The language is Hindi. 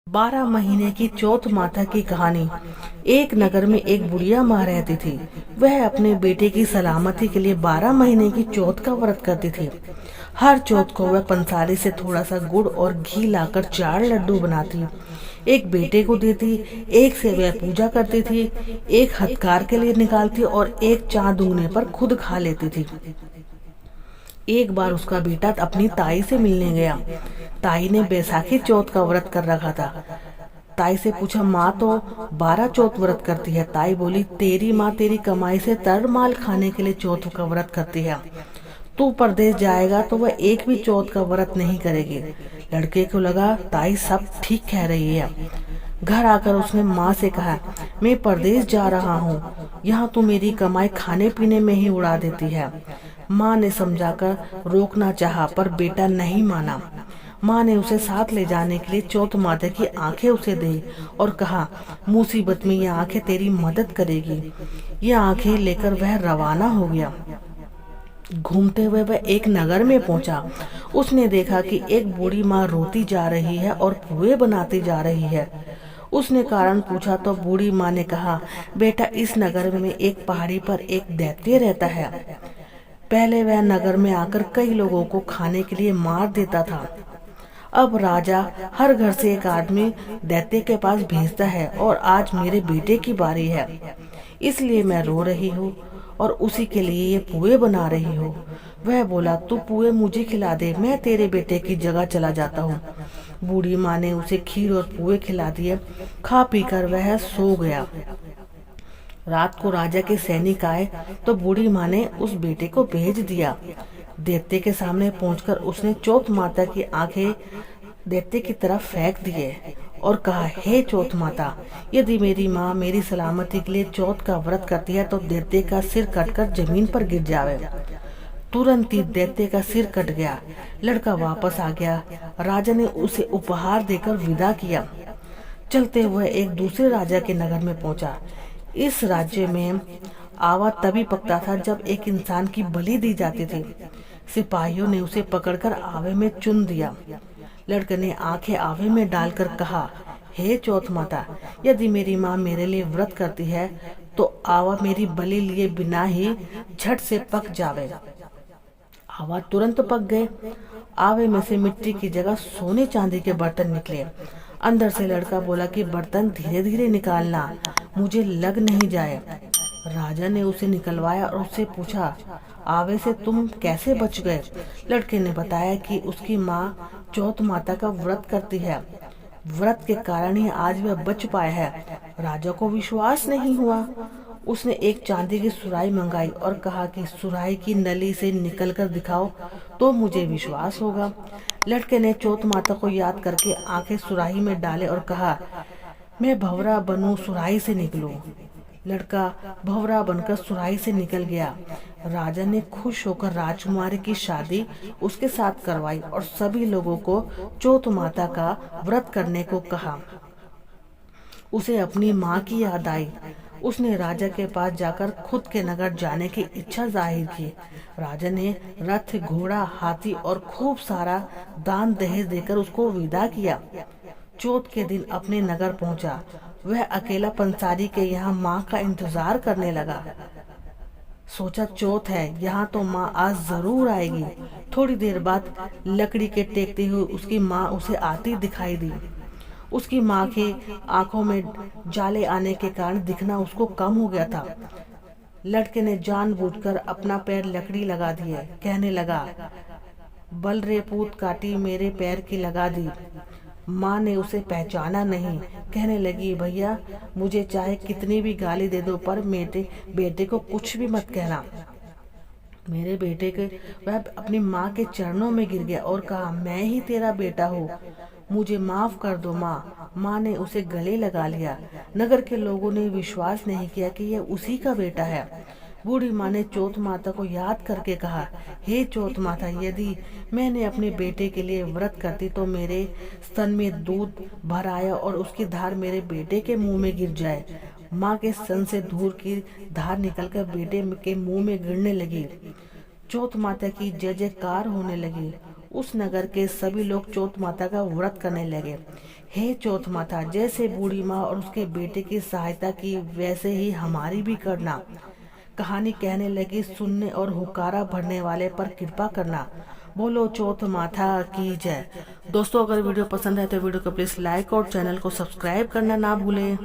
12 महीने की चौथ माता की कहानी। एक नगर में एक बुढ़िया माँ रहती थी। वह अपने बेटे की सलामती के लिए 12 महीने की चौथ का व्रत करती थी। हर चौथ को वह पंसारी से थोड़ा सा गुड़ और घी लाकर 4 लड्डू बनाती, एक बेटे को देती, एक से वह पूजा करती थी, एक हथकार के लिए निकालती और एक चांद उगने पर खुद खा लेती थी। एक बार उसका बेटा अपनी ताई से मिलने गया। ताई ने बैसाखी चौथ का व्रत कर रखा था। ताई से पूछा, माँ तो 12 चौथ व्रत करती है। ताई बोली, तेरी माँ तेरी कमाई से तर माल खाने के लिए चौथ का व्रत करती है। तू परदेश जाएगा तो वह एक भी चौथ का व्रत नहीं करेगी। लड़के को लगा ताई सब ठीक कह रही है। घर आकर उसने माँ से कहा, मैं परदेश जा रहा हूँ, यहाँ तो मेरी कमाई खाने पीने में ही उड़ा देती है। माँ ने समझाकर रोकना चाहा पर बेटा नहीं माना। माँ ने उसे साथ ले जाने के लिए चौथ माता की आंखें उसे दी और कहा, मुसीबत में ये आंखें तेरी मदद करेगी। ये आंखें लेकर वह रवाना हो गया। घूमते हुए वह एक नगर में पहुंचा। उसने देखा कि एक बूढ़ी माँ रोती जा रही है और पुए बनाती जा रही है। उसने कारण पूछा तो बूढ़ी माँ ने कहा, बेटा इस नगर में एक पहाड़ी पर एक दैत्य रहता है। पहले वह नगर में आकर कई लोगों को खाने के लिए मार देता था। अब राजा हर घर से एक आदमी दैत्य के पास भेजता है और आज मेरे बेटे की बारी है, इसलिए मैं रो रही हूँ और उसी के लिए ये पुए बना रही हूँ। वह बोला, तू पुए मुझे खिला दे, मैं तेरे बेटे की जगह चला जाता हूँ। बूढ़ी माँ ने उसे खीर और पुए खिला दिए। खा पीकर वह सो गया। रात को राजा के सैनिक आए तो बूढ़ी माँ ने उस बेटे को भेज दिया। दैत्य के सामने पहुंचकर उसने चौथ माता की आंखें दैत्य की तरफ फेंक दिए और कहा, हे चौथ माता, यदि मेरी माँ मेरी सलामती के लिए चौथ का व्रत करती है तो दैत्य का सिर कटकर जमीन पर गिर जावे। तुरंत ही दैत्य का सिर कट गया। लड़का वापस आ गया। राजा ने उसे उपहार देकर विदा किया। चलते हुए एक दूसरे राजा के नगर में पहुंचा। इस राज्य में आवा तभी पकता था जब एक इंसान की बलि दी जाती थी। सिपाहियों ने उसे पकड़कर आवे में चुन दिया। लड़के ने आंखें आवे में डालकर कहा, हे चौथ माता, यदि मेरी माँ मेरे लिए व्रत करती है तो आवा मेरी बलि लिए बिना ही झट से पक जावे। आवा तुरंत पक गए। आवे में से मिट्टी की जगह सोने चांदी के बर्तन निकले। अंदर से लड़का बोला कि बर्तन धीरे धीरे निकालना, मुझे लग नहीं जाए। राजा ने उसे निकलवाया और उससे पूछा, आवे से तुम कैसे बच गए? लड़के ने बताया कि उसकी माँ चौथ माता का व्रत करती है, व्रत के कारण ही आज वह बच पाया है। राजा को विश्वास नहीं हुआ। उसने एक चांदी की सुराही मंगाई और कहा कि सुराही की नली से निकलकर दिखाओ तो मुझे विश्वास होगा। लड़के ने चौथ माता को याद करके आंखें सुराही में डाले और कहा, मैं भंवरा बनूं, सुराही से निकलूं। लड़का भंवरा बनकर सुराही से निकल गया। राजा ने खुश होकर राजकुमारी की शादी उसके साथ करवाई और सभी लोगों को चौथ माता का व्रत करने को कहा। उसे अपनी माँ की याद आई। उसने राजा के पास जाकर खुद के नगर जाने की इच्छा जाहिर की। राजा ने रथ, घोड़ा, हाथी और खूब सारा दान दहेज देकर उसको विदा किया। चौथ के दिन अपने नगर पहुंचा। वह अकेला पंसारी के यहाँ माँ का इंतजार करने लगा। सोचा, चौथ है, यहाँ तो माँ आज जरूर आएगी। थोड़ी देर बाद लकड़ी के टेकते हुए उसकी माँ उसे आती दिखाई दी। उसकी माँ की आंखों में जाले आने के कारण दिखना उसको कम हो गया था। लड़के ने जानबूझकर अपना पैर लकड़ी लगा दिए। कहने लगा, बल रे पूत काटी मेरे पैर की लगा दी। माँ ने उसे पहचाना नहीं। कहने लगी, भैया मुझे चाहे कितनी भी गाली दे दो पर मेरे बेटे को कुछ भी मत कहना। मेरे बेटे के वह अपनी माँ के चरणों में गिर गया और कहा, मैं ही तेरा बेटा हूँ, मुझे माफ कर दो माँ। माँ ने उसे गले लगा लिया। नगर के लोगों ने विश्वास नहीं किया कि यह उसी का बेटा है। बूढ़ी माँ ने चौथ माता को याद करके कहा, हे चौथ माता, यदि मैंने अपने बेटे के लिए व्रत करती तो मेरे स्तन में दूध भर आया और उसकी धार मेरे बेटे के मुंह में गिर जाए। माँ के स्तन से दूध की धार निकलकर बेटे के मुंह में गिरने लगी। चौथ माता की जय जयकार होने लगी। उस नगर के सभी लोग चौथ माता का व्रत करने लगे। हे चौथ माता, जैसे बूढ़ी माँ और उसके बेटे की सहायता की वैसे ही हमारी भी करना। कहानी कहने लगी, सुनने और हुकारा भरने वाले पर कृपा करना। बोलो चौथ माता की जय। दोस्तों, अगर वीडियो पसंद है तो वीडियो को प्लीज लाइक और चैनल को सब्सक्राइब करना ना भूलें।